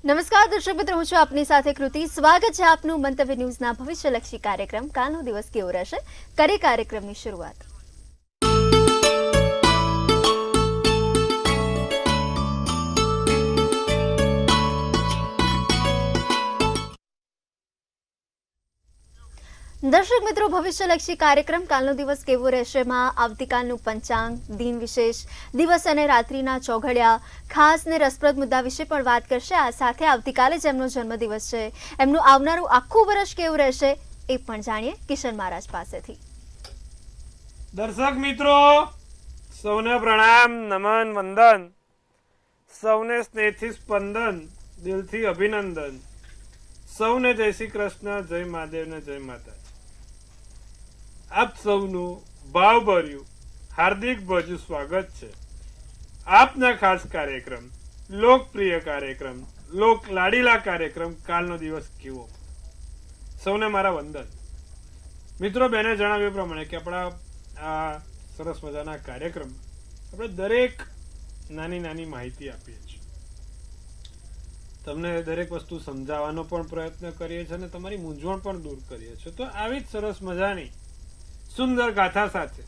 નમસ્કાર દર્શક મિત્રો, હું છું આપની સાથે કૃતિ. સ્વાગત છે આપનું મંતવ્ય ન્યૂઝના ભવિષ્યલક્ષી કાર્યક્રમ કાલનો દિવસ કેવો રહેશે. કરી કાર્યક્રમની શરૂઆત. દર્શક મિત્રો, ભવિષ્યલક્ષી કાર્યક્રમ કાલનો દિવસ કેવો રહેશે માં આવતીકાલનું પંચાંગ, દિન વિશેષ, દિવસ અને રાત્રિના ચોઘડિયા, ખાસ ને રસપ્રદ મુદ્દા વિશે પણ વાત કરશે. આ સાથે આવતીકાલે જેમનો જન્મદિવસ છે એમનું આવનારું આખું વર્ષ કેવું રહેશે એ પણ જાણીએ કિશન મહારાજ પાસેથી. દર્શક મિત્રો, સૌને પ્રણામ, નમન, વંદન, સૌને સ્નેહથી સ્પંદન, દિલથી અભિનંદન, સૌને જય શ્રી કૃષ્ણ, જય મહાદેવ ને જય માતા. આપ સૌનું ભાવભર્યું હાર્દિક ભર્યું સ્વાગત છે આપના ખાસ કાર્યક્રમ, લોકપ્રિય કાર્યક્રમ, લોક લાડીલા કાર્યક્રમ કાલનો દિવસ કેવો. સૌને મારા વંદન. મિત્રો, બેને જણાવ્યું પ્રમાણે કે આપણા આ સરસ મજાના કાર્યક્રમ આપણે દરેક નાની નાની માહિતી આપીએ છીએ, તમને દરેક વસ્તુ સમજાવવાનો પણ પ્રયત્ન કરીએ છીએ અને તમારી મૂંઝવણ પણ દૂર કરીએ છીએ. તો આવી જ સરસ મજાની સુંદર ગાથા સાથે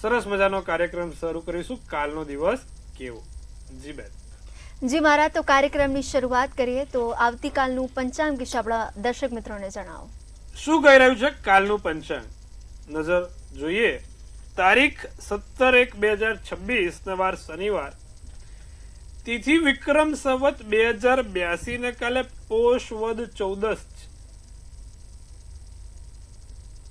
સરસ મજાનો કાર્યક્રમ શરૂ કરીશું. કાલનો દિવસ કેવો. જી બેન. જી મહારાજ, તો કાર્યક્રમની શરૂઆત કરીએ તો આવતીકાલનું પંચાંગ વિશે આપણા દર્શક મિત્રોને જણાવો. શું કહી રહ્યું છે કાલનું પંચાંગ? નજર જોઈએ. તારીખ 17/1/2026 ને વાર શનિવાર, તિથિ વિક્રમ સંવત 2082 ને કાલે પોષ વદ 14 છે.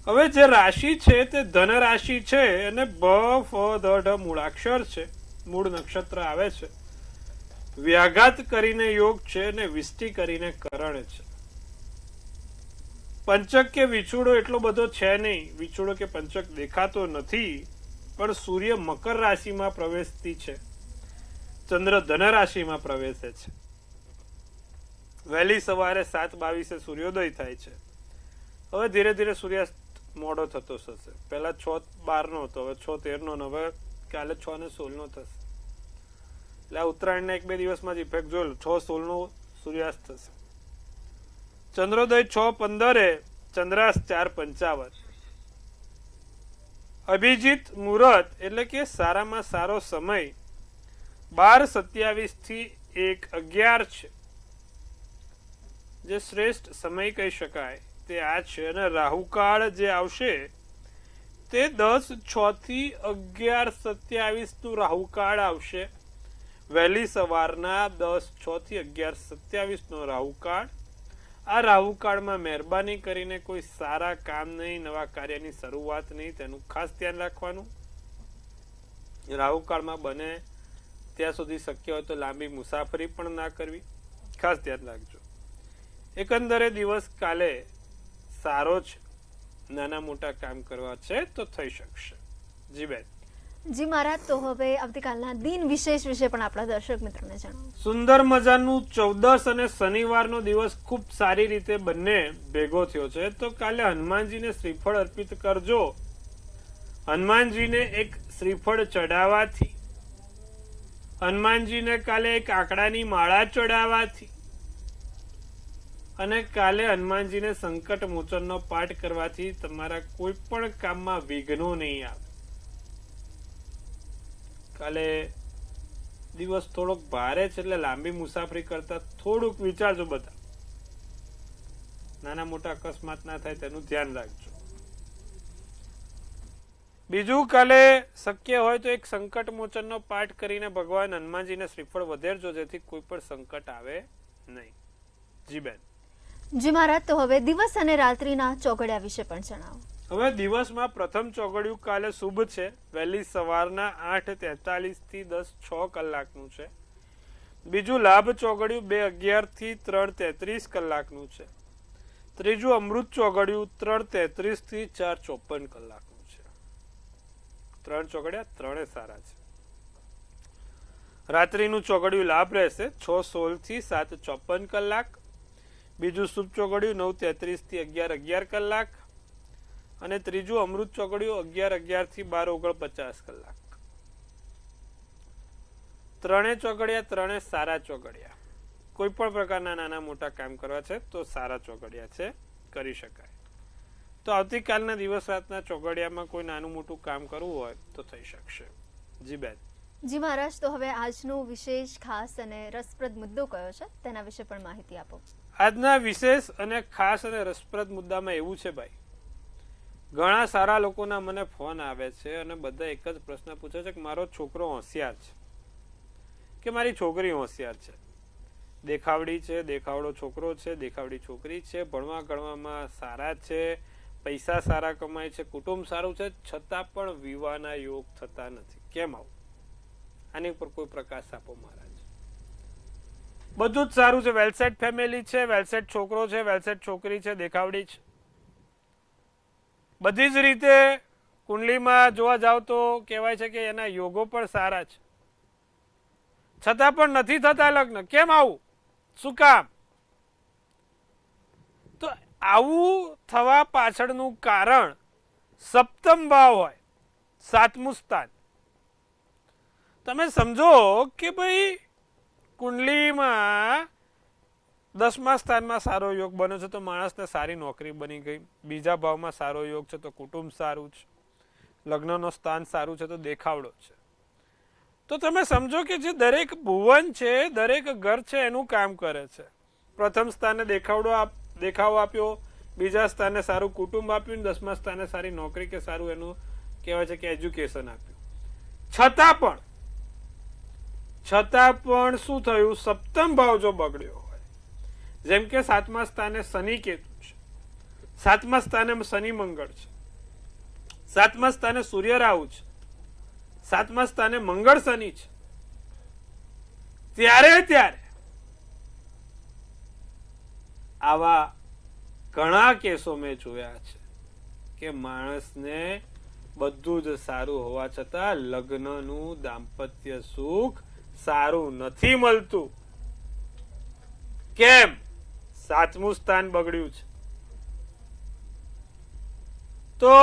હવે જે રાશિ છે તે ધન રાશિ છે અને બ ફ ધ ઢ મૂળાક્ષર છે, મૂળ નક્ષત્ર આવે છે. વ્યાઘાત કરીને યોગ છે અને વિષ્ટિ કરીને કરણ છે. પંચક કે વિછુડો એટલો બધો છે નહીં, વિછુડો કે પંચક દેખાતો નથી, પણ સૂર્ય મકર રાશિમાં પ્રવેશતી છે, ચંદ્ર ધન રાશિમાં પ્રવેશે છે. વહેલી સવારે 7:22 સૂર્યોદય થાય છે. હવે ધીરે ધીરે સૂર્યાસ્ત મોડો થતો થશે. પહેલા 6:12 નો હતો, હવે 6:13 નો, હવે કાલે 6:16 નો થશે. એટલે આ ઉત્તરાયણના 1-2 દિવસમાં જ ઇફેક્ટ જોયેલો. 6:16 નો સૂર્યાસ્ત થશે. ચંદ્રોદય 6:15, ચંદ્રાસ્ત 4:55. અભિજીત મુહૂર્ત એટલે કે સારામાં સારો સમય 12:27 થી 1:11 છે, જે શ્રેષ્ઠ સમય કહી શકાય તે આ છે. અને રાહુકાળ જે આવશે તે 10:06 થી 11:27 નું રાહુકાળ આવશે. વહેલી સવારના 10:06 થી 11:27 નો રાહુકાળ. આ રાહુકાળમાં મહેરબાની કરીને કોઈ સારા કામ નહીં, નવા કાર્યની શરૂઆત નહીં, તેનું ખાસ ધ્યાન રાખવાનું. રાહુકાળમાં બને ત્યાં સુધી શક્ય હોય તો લાંબી મુસાફરી પણ ના કરવી, ખાસ ધ્યાન રાખજો. એકંદરે દિવસ કાલે સારો છે, નાના મોટા કામ કરવા છે તો થઈ શકશે. જી બેન. જી મહારાજ, તો હવે આવતીકાલના દિન વિશેષ વિશે પણ આપણા દર્શક મિત્રોને જણાવો. સુંદર મજાનું 14 અને શનિવારનો દિવસ ખૂબ સારી રીતે બંને ભેગો થયો છે. તો કાલે હનુમાનજીને શ્રીફળ અર્પિત કરજો. હનુમાનજીને એક શ્રીફળ ચડાવવાથી, હનુમાનજીને કાલે એક આંકડાની માળા ચડાવવાથી અને કાલે હનુમાનજીને સંકટ મોચનનો પાઠ કરવાથી તમારા કોઈ પણ કામમાં વિઘ્નો નહીં આવે. કાલે દિવસ થોડોક ભારે છે, એટલે લાંબી મુસાફરી કરતા થોડુંક વિચારજો. બધા નાના મોટા અકસ્માત ના થાય તેનું ધ્યાન રાખજો. બીજું, કાલે શક્ય હોય તો એક સંકટ મોચનનો પાઠ કરીને ભગવાન હનુમાનજીને શ્રીફળ વધેરજો, જેથી કોઈ પણ સંકટ આવે નહીં. જી બેન. જી મહારાજ, તો હવે દિવસ અને રાત્રિના ચોઘડિયા વિશે પણ જણાવો. હવે દિવસમાં પ્રથમ ચોઘડિયું કાલે શુભ છે, વહેલી સવારના 8:43 થી 10:06 કલાકનું છે. બીજું લાભ ચોઘડિયું 2:11 થી 3:33 કલાકનું છે. ત્રીજું અમૃત ચોઘડિયું 3:33 થી 4:54 કલાકનું છે. 3 ચોઘડિયા, ત્રણે સારા છે. રાત્રિનું ચોઘડિયું લાભ રહેશે 6:16 થી 7:54 કલાક. બીજું શુભ ચોઘડિયું 9:33 થી 11:11 કલાક. અને ત્રીજું અમૃત ચોઘડિયું 11:11 થી 12:49 કલાક. ત્રણે ચોઘડિયા, ત્રણે સારા ચોઘડિયા. કોઈ પણ પ્રકારના નાના મોટા કામ કરવા છે તો સારા ચોઘડિયા છે, કરી શકાય. તો આવતીકાલના દિવસ રાતના ચોઘડિયામાં કોઈ નાનું મોટું કામ કરવું હોય તો થઈ શકશે. જી બેન. જી મહારાજ, તો હવે આજનો વિશેષ ખાસ અને રસપ્રદ મુદ્દો કયો છે તેના વિશે પણ માહિતી આપો. આજના વિશેષ અને ખાસ અને રસપ્રદ મુદ્દામાં એવું છે ભાઈ, ઘણા સારા લોકોના મને ફોન આવે છે અને બધા એક જ પ્રશ્ન પૂછે છે કે મારો છોકરો હોશિયાર છે કે મારી છોકરી હોશિયાર છે, દેખાવડી છે, દેખાવડો છોકરો છે, દેખાવડી છોકરી છે, ભણવા ગણવામાં સારા છે, પૈસા સારા કમાય છે, કુટુંબ સારું છે, છતાં પણ વિવાહના યોગ થતા નથી. કેમ આવું? આની ઉપર કોઈ પ્રકાશ આપો મહારાજ. બધું જ સારું છે, વેલસેટ ફેમિલી છે, વેલસેટ છોકરો છે, વેલસેટ છોકરી છે, દેખાવડી છે, બધી જ રીતે કુંડલીમાં જોવા જાવ તો કહેવાય છે કે એના યોગો પણ સારા છે, છતાં પણ નથી થતા લગ્ન. કેમ આવું? શું કામ? તો આવું થવા પાછળનું કારણ સપ્તમ ભાવ હોય, સાતમું સ્થાન. તમે સમજો કે ભાઈ કુંડલીમાં 10મા સ્થાનમાં સારો યોગ બન્યો છે તો માણસને સારી નોકરી બની ગઈ, બીજા ભાવમાં સારો યોગ છે તો કુટુંબ સારું છે, લગ્નનો સ્થાન સારું છે તો દેખાવડો છે. તો તમે સમજો કે જે દરેક ભુવન છે, દરેક ઘર છે એનું કામ કરે છે. પ્રથમ સ્થાને દેખાવો આપ્યો, બીજા સ્થાને સારું કુટુંબ આપ્યું, 10મા સ્થાને સારી નોકરી કે સારું એનું કહેવાય છે કે એજ્યુકેશન આપ્યું. છતાં પણ શું થયું? સપ્તમ ભાવ જો બગડ્યો હોય, જેમ કે 7મા સ્થાને શનિ કેતુ છે, 7મા સ્થાને શનિ મંગળ છે, 7મા સ્થાને સૂર્ય રાહુ છે, 7મા સ્થાને મંગળ શનિ છે, ત્યારે આવા ઘણા કેસો મેં જોયા છે કે માણસને બધું જ સારું હોવા છતાં લગ્નનું દાંપત્ય સુખ સારું નથી મળતું. કેમ? 7મું સ્થાન બગડ્યું છે. તો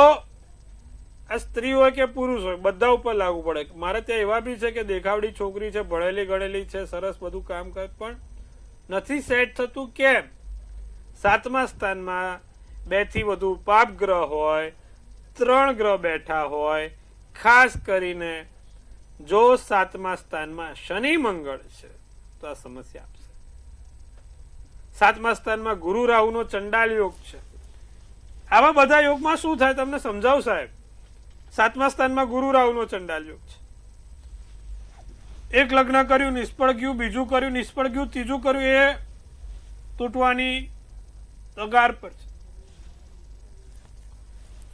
આ સ્ત્રી હોય કે પુરુષ હોય બધા ઉપર લાગુ પડે. મારે ત્યાં એવા બી છે કે દેખાવડી છોકરી છે, ભણેલી ગણેલી છે, સરસ બધું કામ કરે, પણ નથી સેટ થતું. કેમ? 7મા સ્થાનમાં 2 થી વધુ પાપ ગ્રહ હોય, 3 ગ્રહ બેઠા હોય, ખાસ કરીને જો 7મા સ્થાનમાં શનિ મંગળ છે તો આ સમસ્યા આપશે. 7મા સ્થાનમાં ગુરુ રાહુનો ચંડાલ યોગ છે. આવા બધા યોગમાં શું થાય તમને સમજાવું સાહેબ. 7મા સ્થાનમાં ગુરુ રાહુનો ચંડાલ યોગ છે. એક લગ્ન કર્યું, નિષ્ફળ ગયું, બીજું કર્યું, નિષ્ફળ ગયું, ત્રીજું કર્યું, એ તૂટવાની તગાર પર છે.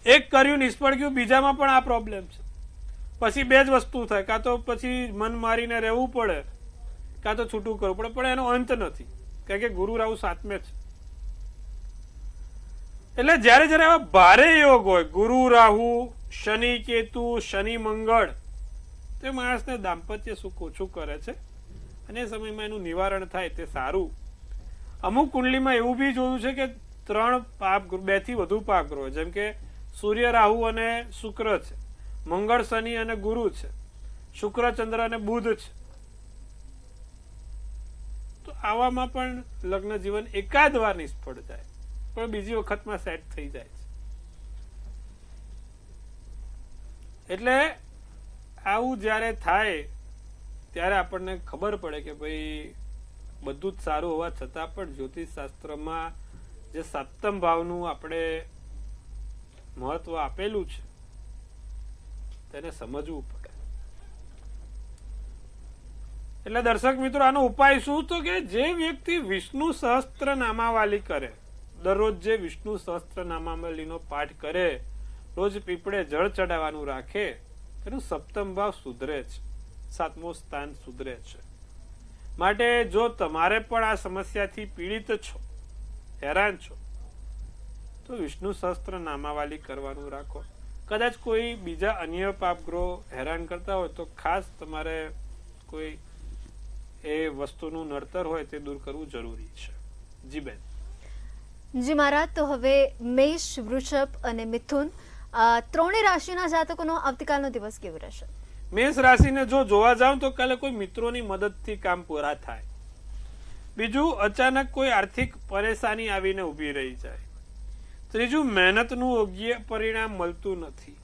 એક કર્યું, નિષ્ફળ ગયું, બીજામાં પણ આ પ્રોબ્લેમ છે. પછી 2 જ વસ્તુ થાય, કાં તો પછી મન મારીને રહેવું પડે, કાં તો છૂટું કરવું પડે, પણ એનો અંત નથી, કારણ કે ગુરુ રાહુ 7મે છે. એટલે જયારે આવા ભારે યોગ હોય, ગુરુ રાહુ, શનિ કેતુ, શનિ મંગળ, તે માણસને દાંપત્ય સુખ ઓછું કરે છે અને એ સમયમાં એનું નિવારણ થાય તે સારું. અમુક કુંડલીમાં એવું બી જોયું છે કે 3 પાપ 2 થી વધુ પાપ ગ્રહ, જેમ કે સૂર્ય રાહુ અને શુક્ર છે, મંગળ શનિ અને ગુરુ છે, શુક્ર ચંદ્ર અને બુધ છે. તો આવામાં પણ લગ્ન જીવન એકાદ વાર નિષ્ફળ જાય, પણ બીજી વખતમાં સેટ થઈ જાય છે. એટલે આવું જ્યારે થાય ત્યારે આપણને ખબર પડે કે ભાઈ બધું જ સારું હોવા છતાં પણ જ્યોતિષ શાસ્ત્રમાં જે સપ્તમ ભાવનું આપણે મહત્વ આપેલું છે તેને સમજવું પડે. એટલે દર્શક મિત્રો, આનો ઉપાય શું? તો કે જે વ્યક્તિ વિષ્ણુ સહસ્ત્ર નામાવલી કરે, દરરોજ જે વિષ્ણુ સહસ્ત્ર નામાવલીનો પાઠ કરે, રોજ પીપળે જળ ચડાવવાનું રાખે, તેનું સપ્તમ ભાવ સુધરે છે, 7મું સ્થાન સુધરે છે. માટે જો તમારે પણ આ સમસ્યાથી પીડિત છો, હેરાન છો, તો વિષ્ણુ સહસ્ત્ર નામાવલી કરવાનું રાખો. કદાચ કોઈ બીજા અન્ય પાપગ્રહો હેરાન કરતા હોય તો ખાસ તમારે કોઈ એ વસ્તુનું નડતર હોય તે દૂર કરવું જરૂરી છે. જી બેન. જી મહારાજ, તો હવે મેષ, વૃષભ અને મિથુન ત્રણેય રાશિના જાતકોનો આવતીકાલનો દિવસ કેવો રહેશે? મેષ રાશિને જો જોવા જાવ તો કાલે કોઈ મિત્રોની મદદથી કામ પૂરા થાય. બીજું, અચાનક કોઈ આર્થિક પરેશાની આવીને ઊભી રહી જાય. ત્રીજું, મહેનતનું યોગ્ય પરિણામ મળતું નથી.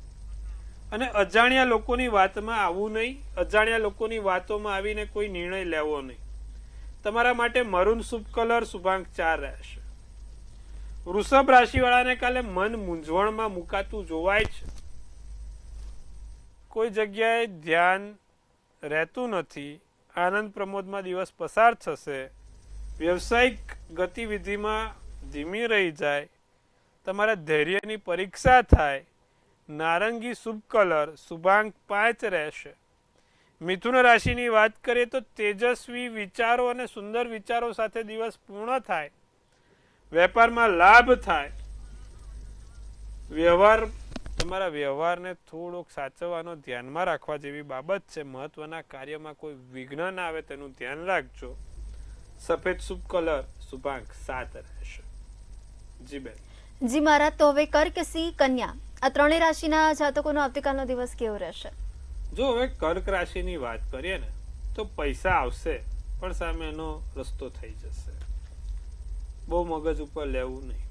અને અજાણ્યા લોકોની વાતમાં આવવું નહીં. અજાણ્યા લોકોની વાતોમાં આવીને કોઈ નિર્ણય લેવો નહીં. તમારા માટે મરૂન શુભ કલર, શુભાંક 4 રહેશે. વૃષભ રાશિવાળાને કાલે મન મૂંઝવણમાં મુકાતું જોવાય છે. કોઈ જગ્યાએ ધ્યાન રહેતું નથી. આનંદ પ્રમોદમાં દિવસ પસાર થશે. વ્યવસાયિક ગતિવિધિમાં ધીમી રહી જાય. તમારા ધૈર્યની પરીક્ષા થાય. નારંગી શુભ કલર, શુભાંક 5 રહેશે. મિથુન રાશિની વાત કરીએ તો તેજસ્વી વિચારો અને સુંદર વિચારો સાથે દિવસ પૂર્ણ થાય. વેપારમાં લાભ થાય. તમારા વ્યવહારને થોડોક સાચવવાનો ધ્યાનમાં રાખવા જેવી બાબત છે. મહત્વના કાર્યમાં કોઈ વિઘ્ન ના આવે તેનું ધ્યાન રાખજો. સફેદ શુભ કલર, શુભાંક 7 રહેશે. જી બેન. જી મહારાજ, તો હવે કર્ક, સિંહ, કન્યા આ ત્રણેય રાશિના જાતકોનો આવતીકાલનો દિવસ કેવો રહેશે? જો હવે કર્ક રાશિની વાત કરીએ ને તો પૈસા આવશે પણ સામે એનો રસ્તો થઈ જશે. બહુ મગજ ઉપર લેવું નહીં.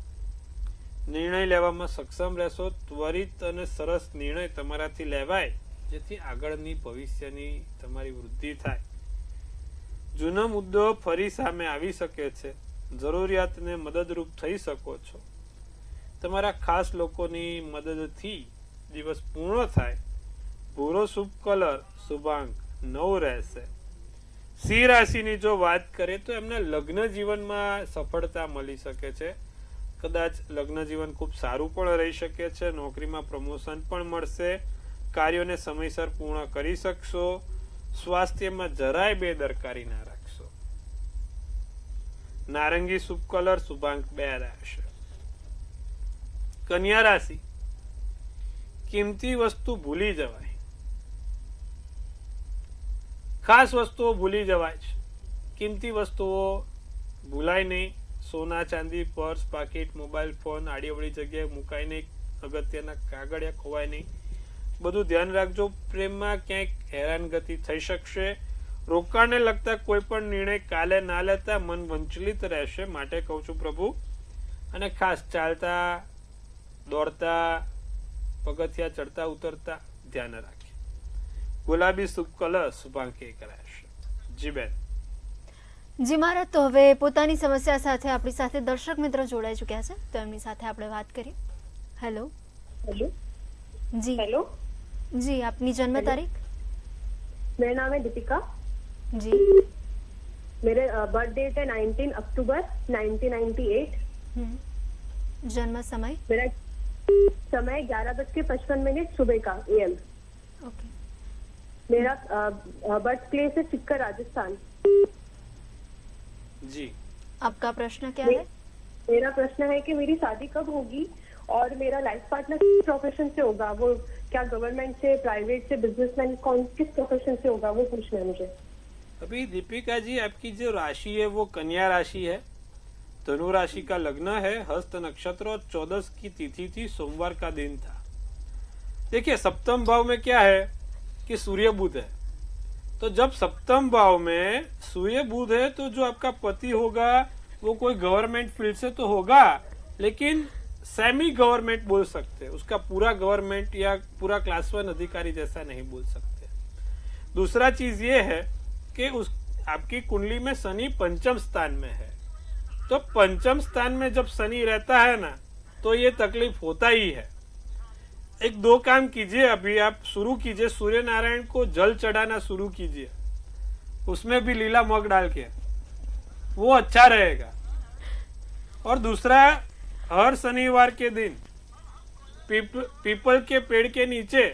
નિર્ણય લેવામાં સક્ષમ રહેશો. ત્વરિત અને સરસ નિર્ણય તમારાથી લેવાય જેથી આગળની ભવિષ્યની તમારી વૃદ્ધિ થાય. જૂનો મુદ્દો ફરી સામે આવી શકે છે. જરૂરિયાતને મદદરૂપ થઈ શકો છો. તમારા ખાસ લોકોની મદદથી દિવસ પૂર્ણ થાય. ભૂરો શુભ કલર, શુભાંક 9 રહેશે. સિંહ રાશિની જો વાત કરીએ તો એમને લગ્ન જીવનમાં સફળતા મળી શકે છે. કદાચ લગ્ન જીવન ખૂબ સારું પણ રહી શકે છે. નોકરીમાં પ્રમોશન પણ મળશે. કાર્યોને સમયસર પૂર્ણ કરી શકશો. સ્વાસ્થ્યમાં જરાય બેદરકારી ના રાખશો. નારંગી શુભ કલર, શુભાંક 2 રહેશે. કન્યા રાશિ, કિંમતી વસ્તુ ભૂલી જવાય. ખાસ વસ્તુઓ ભૂલી જવાય છે. કિંમતી વસ્તુઓ ભૂલાય નહીં. સોના ચાંદી, પર્સ, પાકીટ, મોબાઈલ ફોન આડીઅવળી જગ્યાએ મુકાય નહીં. અગત્યના કાગળિયા ખોવાય નહીં. બધું ધ્યાન રાખજો. પ્રેમમાં ક્યાંક હેરાનગતિ થઈ શકશે. રોકાણને લગતા કોઈ પણ નિર્ણય કાલે ના લેતા. મન વંચલિત રહેશે. માટે કહું છું પ્રભુ. અને ખાસ ચાલતા દોડતા, પગથિયા ચડતા ઉતરતા ધ્યાન રાખીએ. ગુલાબી શુભ કલર, શુભાંક 1 રહેશે. જી બેન. જી મહારાજ, તો હવે પોતાની સમસ્યા સાથે આપણી સાથે દર્શક મિત્રો જોડાઈ ચૂક્યા છે, તો એમની સાથે આપણે વાત કરીએ. હેલો. हेलो જી. हेलो જી, આપની જન્મ તારીખ? मेरा नाम है दीपिका. જી. मेरे बर्थ डेट है 19 अक्टूबर 1998. जन्म समय? मेरा समय 11:55 सुबह का AM. ओके. मेरा बर्थ प्लेस है सिक्कर, राजस्थान. जी. आपका प्रश्न क्या है? मेरा प्रश्न है कि मेरी शादी कब होगी और मेरा लाइफ पार्टनर किस प्रोफेशन से होगा? वो क्या गवर्नमेंट से, प्राइवेट से, बिजनेसमैन, कौन किस प्रोफेशन से होगा वो पूछना है मुझे. अभी दीपिका जी, आपकी जो राशि है वो कन्या राशि है. धनु राशि का लग्न है. हस्त नक्षत्र और 14 की तिथि थी. सोमवार का दिन था. देखिए, सप्तम भाव में क्या है कि सूर्य बुध है. तो जब सप्तम भाव में सूर्य बुध है तो जो आपका पति होगा वो कोई गवर्नमेंट फील्ड से तो होगा, लेकिन सेमी गवर्नमेंट बोल सकते हैं. उसका पूरा गवर्नमेंट या पूरा क्लास 1 अधिकारी जैसा नहीं बोल सकते. दूसरा चीज ये है कि उस आपकी कुंडली में शनि पंचम स्थान में है. तो पंचम स्थान में जब शनि रहता है ना तो ये तकलीफ होता ही है. एक 2 काम कीजिए. अभी आप शुरू कीजिए, सूर्य नारायण को जल चढ़ाना शुरू कीजिए. उसमें भी लीला मग डाल के, वो अच्छा रहेगा. और दूसरा, हर शनिवार के दिन पीपल के पेड़ के नीचे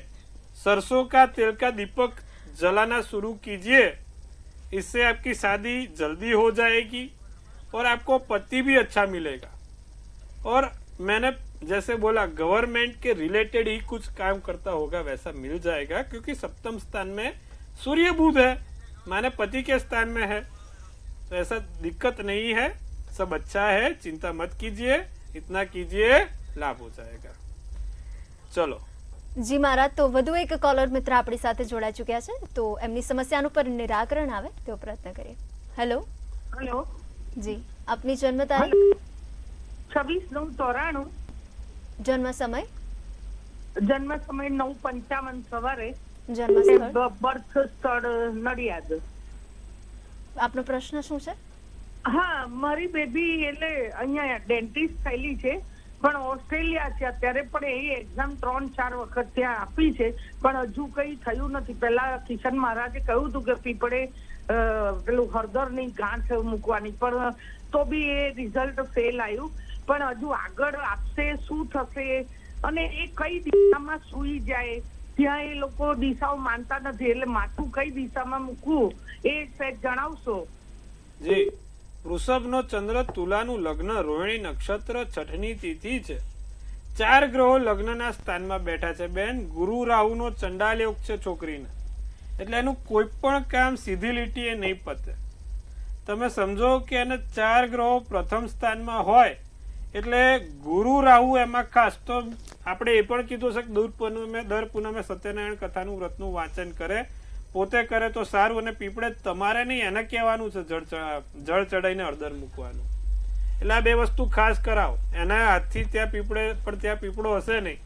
सरसों का तेल का दीपक जलाना शुरू कीजिए. इससे आपकी शादी जल्दी हो जाएगी और आपको पति भी अच्छा मिलेगा. और मैंने जैसे बोला, गवर्नमेंट के रिलेटेड ही कुछ काम करता होगा वैसा मिल जाएगा, क्योंकि सप्तम स्थान में सूर्य बुध है, माने पति के स्थान में है. तो ऐसा दिक्कत नहीं है, सब अच्छा है. चिंता मत कीजिए, इतना कीजिए, लाभ हो जाएगा. चलो. જી મહારાજ, તો વધુ એક કોલર મિત્ર આપણી સાથે જોડાઈ ચૂક્યા છે, તો એમની સમસ્યાનું પર નિરાકરણ આવે તેવો પ્રયત્ન કરીએ. હેલો. हेलो. જી, આપની જન્મ તારીખ, 26/9/94, જન્મ સમય, જન્મ સમય 9:55 સવારે, જન્મ સ્થળ, બર્થ સ્થળ નડિયાદ. આપનો પ્રશ્ન શું છે? હા, મારી બેબી એટલે અહીંયા ડેન્ટિસ્ટ થયેલી છે, પણ ઓસ્ટ્રેલિયા છે અત્યારે, પણ એ એક્ઝામ 3-4 વખત ત્યાં આપી છે, પણ હજુ કઈ થયું નથી. પેલા કિશન મહારાજે કહ્યું હતું કે પીપળે પેલું હળદરની ગાંઠ મૂકવાની, પણ તો બી એ રિઝલ્ટ ફેલ આવ્યું. પણ હજુ આગળ આપશે, શું થશે અને એ કઈ દિશામાં સૂઈ જાય, ત્યાં એ લોકો દિશાઓ માનતા નથી, એટલે માથું કઈ દિશામાં મૂકવું એ સહેજ જણાવશો? જી, વૃષભનો ચંદ્ર, તુલાનું લગ્ન, રોહિણી નક્ષત્ર, છઠની તિથિ છે. 4 ગ્રહો લગ્નના સ્થાનમાં બેઠા છે બેન. ગુરુ રાહુનો ચંડાલ યોગ છે છોકરીને, એટલે એનું કોઈ પણ કામ સીધી લીટીએ નહીં પતે. તમે સમજો કે એને 4 ગ્રહો પ્રથમ સ્થાનમાં હોય એટલે ગુરુ રાહુ એમાં ખાસ. તો આપણે એ પણ કીધું છે કે દર પૂનમે સત્યનારાયણ કથાનું વ્રતનું વાંચન કરે, પોતે કરે તો સારું. અને પીપળે તમારે નહીં, એને કહેવાનું છે જળ ચડાઈને હળદર મૂકવાનું. એટલે આ 2 વસ્તુ ખાસ કરાવો. એના હાથથી ત્યાં પીપળે, પણ ત્યાં પીપળો હશે નહીં,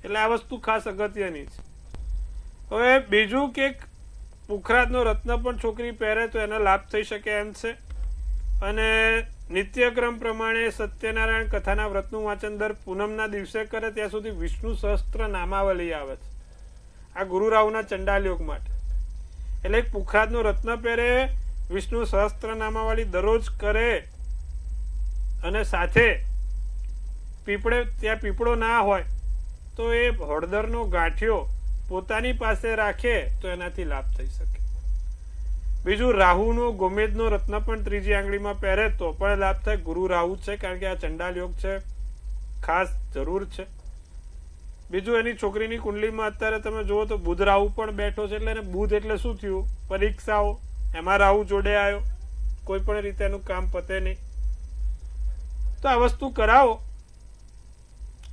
એટલે આ વસ્તુ ખાસ અગત્યની છે. હવે બીજું કે પુખરાજનો રત્ન પણ છોકરી પહેરે તો એનો લાભ થઈ શકે એમ છે. અને નિત્યક્રમ પ્રમાણે સત્યનારાયણ કથાના વ્રતનું વાંચન દર પૂનમના દિવસે કરે ત્યાં સુધી વિષ્ણુ સહસ્ત્ર નામાવલી આવે છે આ ગુરુ રાહુના ચંડાલ યોગ માટે. એટલે પુખરાજનો રત્ન પહેરે, વિષ્ણુ સહસ્ત્ર નામાવલી દરરોજ કરે, અને સાથે ત્યાં પીપળો ના હોય તો એ હળદરનો ગાંઠિયો પોતાની પાસે રાખે તો એનાથી લાભ થઈ શકે. બીજું, રાહુનો ગોમેદનો રત્ન પણ 3જી આંગળીમાં પહેરે તો પણ લાભ થાય. ગુરુ રાહુ છે, કારણ કે આ ચંડાલ યોગ છે, ખાસ જરૂર છે. બીજું, એની છોકરીની કુંડલીમાં અત્યારે તમે જુઓ તો બુધ રાહુ પણ બેઠો છે, એટલે એને બુધ એટલે શું થયું? પરીક્ષાઓ, એમાં રાહુ જોડે આવ્યો, કોઈ પણ રીતે એનું કામ પતે નહીં. તો આ વસ્તુ કરાવો.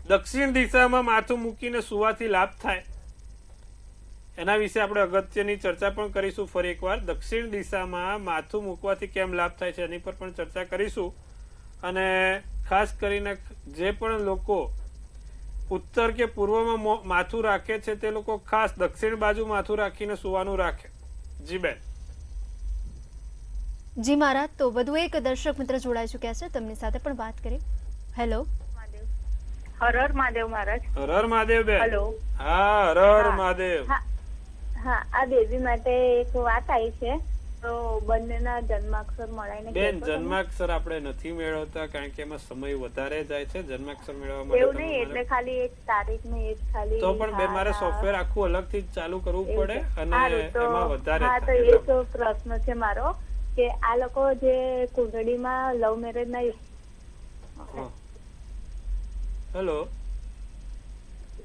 દક્ષિણ દિશામાં માથું મૂકીને સુવાથી લાભ થાય, એના વિશે આપણે અગત્યની ચર્ચા પણ કરીશું ફરી એકવાર. દક્ષિણ દિશામાં માથું મૂકવાથી કેમ લાભ થાય છે એની પર પણ ચર્ચા કરીશું. અને ખાસ કરીને જે પણ લોકો ઉત્તર કે પૂર્વમાં માથું રાખે છે તે લોકો ખાસ દક્ષિણ બાજુ માથું રાખીને સુવાનું રાખે. જી બેન. જી મહારાજ, તો વધુ એક દર્શક મિત્ર જોડાઈ ચુક્યા છે, તેમની સાથે પણ વાત કરી. હેલો. હર હર મહાદેવ મહારાજ. હર હર મહાદેવ બેન. હેલો. હા, હર હર મહાદેવ. હા, આ બેબી માટે એક વાત આવી છે, તો બંનેના જન્માક્ષર મળાઈને બેન જન્માક્ષર આપણે નથી મેળવતા, કારણ કે એમાં સમય વધારે જાય છે. જન્માક્ષર મેળવવા માટે એવું નહીં, એટલે ખાલી એક તારીખ ને એક ખાલી તો પણ બેન મારે સોફ્ટવેર આખું અલગથી ચાલુ કરવું પડે, અને એમાં વધારે. હા, તો એક પ્રશ્ન છે મારો કે આ લોકો જે કુંડળીમાં લવ મેરેજ ના હેલો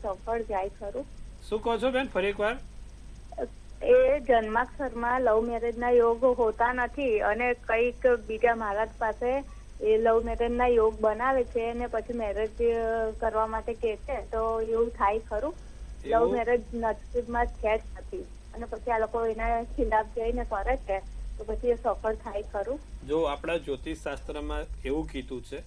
સફળ જાય ખરું? શું કહો છો બેન, ફરી એકવાર? એ જન્માક્ષરમાં લવ મેરેજ ના યોગ હોતા નથી, અને કઈક બીજા મહારાજ પાસે એ લવ મેરેજ ના યોગ બનાવે છે અને પછી મેરેજ કરવા માટે કે છે, તો એવું થાય ખરું? લવ મેરેજ નસીબમાં છે જ નથી, અને પછી આ લોકો એના ખિલાફ જઈને કરે છે, તો પછી એ સફળ થાય ખરું? જો આપણા જ્યોતિષ શાસ્ત્રમાં એવું કીધું છે,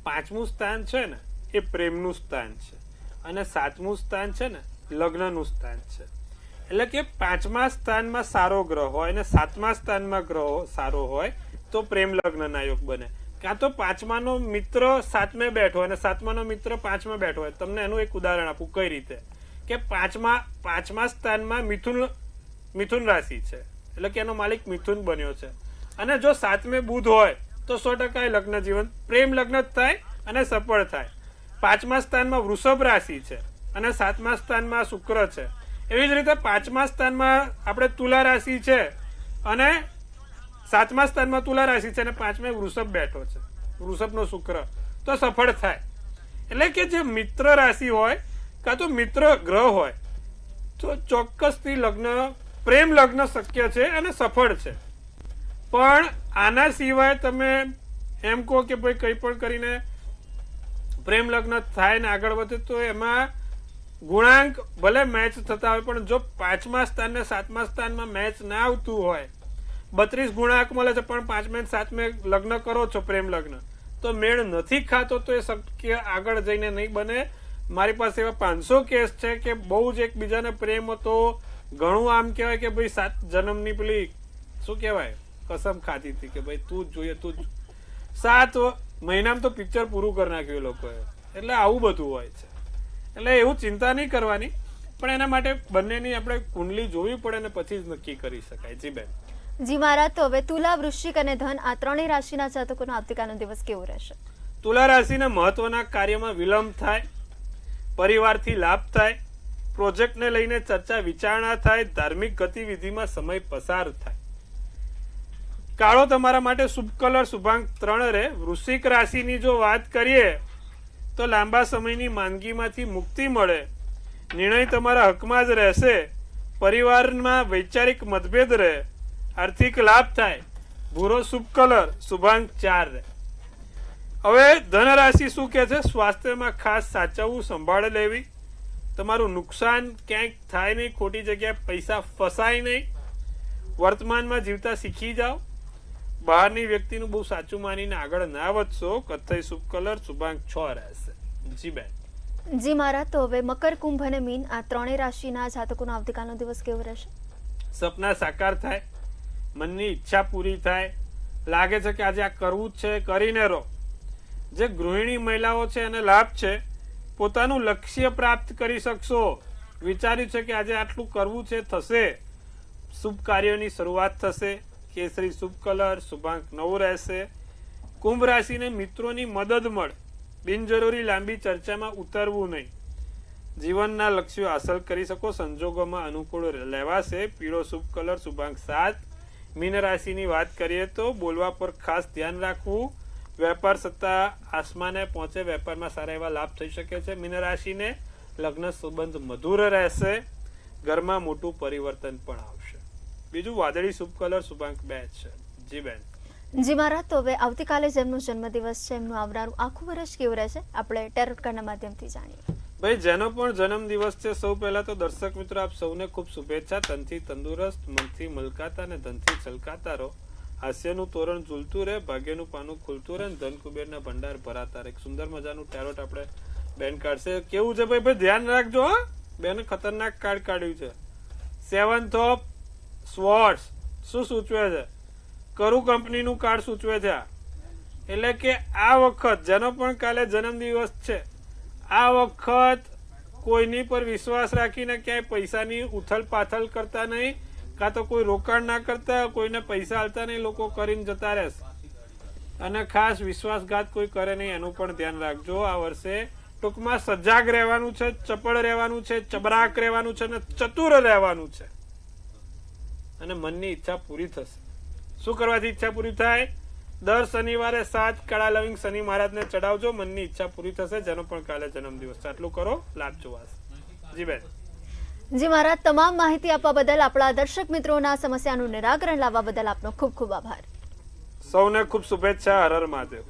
5મું સ્થાન છે ને એ પ્રેમનું સ્થાન છે, અને 7મું સ્થાન છે ને લગ્નનું સ્થાન છે. એટલે કે 5મા સ્થાનમાં સારો ગ્રહ હોય અને 7મા સ્થાનમાં ગ્રહ સારો હોય તો પ્રેમ લગ્નના યોગ બને. કાં તો 5માનો મિત્ર 7મે બેઠો હોય અને 7માનો મિત્ર 5માં બેઠો હોય. તમને એનું એક ઉદાહરણ આપું કઈ રીતે, કે 5મા સ્થાનમાં મિથુન રાશિ છે, એટલે કે એનો માલિક મિથુન બન્યો છે, અને જો 7મે બુધ હોય તો 100% લગ્ન જીવન પ્રેમ લગ્ન જ થાય અને સફળ થાય. 5મા સ્થાનમાં વૃષભ રાશિ છે અને 7મા સ્થાનમાં શુક્ર છે. એવી જ રીતે 5મા સ્થાનમાં આપણે તુલા રાશિ છે અને 7મા સ્થાનમાં તુલા રાશિ છે અને 5મે વૃષભ બેઠો છે, વૃષભનો શુક્ર, તો સફળ થાય. એટલે કે જે મિત્ર રાશિ હોય કાં તો મિત્ર ગ્રહ હોય તો ચોક્કસથી પ્રેમ લગ્ન શક્ય છે અને સફળ છે. પણ આના સિવાય તમે એમ કહો કે ભાઈ કંઈ પણ કરીને પ્રેમ લગ્ન થાય ને આગળ વધે, તો એમાં ગુણાંક ભલે મેચ થતા હોય, પણ જો 5મા સ્થાન ને 7મા સ્થાનમાં મેચ ના આવતું હોય, 32 ગુણાંક મળે છે પણ 5મે અને 7મે લગ્ન કરો છો પ્રેમ લગ્ન તો મેળ નથી ખાતો તો એ શક્ય આગળ જઈને નહીં બને. મારી પાસે એવા 500 કેસ છે કે બહુ જ એકબીજાને પ્રેમ હતો, ઘણું આમ કહેવાય કે ભાઈ 7 જન્મની પેલી શું કહેવાય કસમ ખાધી હતી કે ભાઈ તું જ જોઈએ, તું જ 7 મહિનામાં તો પિક્ચર પૂરું કરી નાખ્યું એ લોકોએ. એટલે આવું બધું હોય છે. એટલે એવું ચિંતા નહીં કરવાની, પણ એના માટે બંનેની આપણે કુંડલી જોવી પડે ને પછી જ નક્કી કરી શકાય. જી બેન. જી મહારાજ, તો હવે તુલા, વૃશ્ચિક અને ધન આ ત્રણેય રાશિના જાતકોનો આવતીકાલનો દિવસ કેવો રહેશે? તુલા રાશિના મહત્વના કાર્યમાં વિલંબ થાય, પરિવારથી લાભ થાય, પ્રોજેક્ટને લઈને ચર્ચા વિચારણા થાય, ધાર્મિક ગતિવિધિમાં સમય પસાર થાય. કાળો તમારા માટે શુભ કલર શુભાંક 3 રહે. વૃશ્ચિક રાશિની જો વાત કરીએ તો લાંબા સમયની માંદગીમાંથી મુક્તિ મળે, નિર્ણય તમારા હકમાં જ રહેશે, પરિવારમાં વૈચારિક મતભેદ રહે, આર્થિક લાભ થાય. ભૂરો શુભ કલર શુભાંક 4 રહે. હવે ધન રાશિ શું કે છે? સ્વાસ્થ્યમાં ખાસ સાચવવું, સંભાળ લેવી, તમારું નુકસાન ક્યાંક થાય નહીં, ખોટી જગ્યાએ પૈસા ફસાય નહીં, વર્તમાનમાં જીવતા શીખી જાઓ, બહારની વ્યક્તિનું બહુ સાચું માનીને આગળ ના વધશો. કથ્થઈ શુભ કલર શુભાંક 6 રહેશે. જી બેન. જી મહારાજ, તો હવે મકર, કુંભ અને મીન આ ત્રણેય રાશિના જાતકોનો આવતીકાલનો દિવસ કેવો રહેશે? સપના સાકાર થાય, મનની ઈચ્છા પૂરી થાય, લાગે છે કે આજે આ કરવું જ છે, કરીને રહો. જે ગૃહિણી મહિલાઓ છે એને લાભ છે, પોતાનું લક્ષ્ય પ્રાપ્ત કરી શકશો. વિચાર્યું છે કે આજે આટલું કરવું છે, થશે. શુભ કાર્યોની શરૂઆત થશે. કેસરી શુભ કલર શુભાંક 9 રહેશે. કુંભ રાશિને મિત્રોની મદદ મળે, બિનજરૂરી લાંબી ચર્ચામાં ઉતરવું નહીં, જીવનના લક્ષ્યો હાંસલ કરી શકો, સંજોગોમાં અનુકૂળ લેવાશે. પીળો શુભ કલર શુભાંક 7. મીન રાશિની વાત કરીએ તો બોલવા પર ખાસ ધ્યાન રાખવું, વેપાર સત્તા આસમાને પહોંચે, વેપારમાં સારા એવા લાભ થઈ શકે છે. મીન રાશિને લગ્ન સંબંધ મધુર રહેશે, ઘરમાં મોટું પરિવર્તન પણ આવશે. બીજું વાદળી શુભ કલર શુભાંક 2 છે. જી બેન. જી મહારાજ, તો હવે આવતીકાલે જેમનો જન્મદિવસ છે એમનું આવનારું આખું વર્ષ કેવું રહેશે આપણે ટેરોટ કાર્ડના માધ્યમથી જાણીએ. ભાઈ જેનો પણ જન્મદિવસ છે સૌ પહેલા તો દર્શક મિત્રો આપ સૌને ખૂબ શુભેચ્છા. તનથી તંદુરસ્ત, મનથી મલકાતા અને ધનથી છલકાતા રહો. હાસ્યનું તોરણ ઝૂલતું રહે, ભાગ્યનું પાનું ખુલતું રહે, ધન કુબેરના ભંડાર ભરાતા રહે. એક સુંદર મજાનું ટેરોટ આપણે બેન કાઢશે. કેવું છે ભાઈ ધ્યાન રાખજો હા, બેન ખતરનાક કાર્ડ કાઢ્યું છે. 7th ઓફ સ્વોર્ડ્સ શું સૂચવે છે? કરુ કંપનીનું કાર્ડ સૂચવે છે. એટલે કે આ વખત જેનો પણ કાલે જન્મદિવસ છે, આ વખત કોઈની પર વિશ્વાસ રાખીને ક્યાંય પૈસાની ઉથલ પાથલ કરતા નહીં, કાં તો કોઈ રોકાણ ના કરતા, કોઈને પૈસા આલતા નહીં, લોકો કરીને જતા રહેશે. અને ખાસ વિશ્વાસઘાત કોઈ કરે નહીં એનું પણ ધ્યાન રાખજો. આ વર્ષે ટૂંકમાં સજાગ રહેવાનું છે, ચપળ રહેવાનું છે, ચબરાક રહેવાનું છે અને ચતુર રહેવાનું છે. અને મનની ઈચ્છા પૂરી થશે. શું કરવાથી ઈચ્છા પૂરી થાય? દર શનિવારે 7 કાળા લવિંગ શનિ મહારાજને ચડાવજો, મનની ઈચ્છા પૂરી થશે. જેનો પણ કાલે જન્મદિવસ છે આટલું કરો, લાભ જોવાશે. જી બેન. જી મહારાજ, તમામ માહિતી આપવા બદલ, આપણા દર્શક મિત્રોના સમસ્યાનું નિરાકરણ લાવવા બદલ આપનો ખૂબ ખૂબ આભાર. સૌને ખૂબ શુભેચ્છા. હર હર મહાદેવ.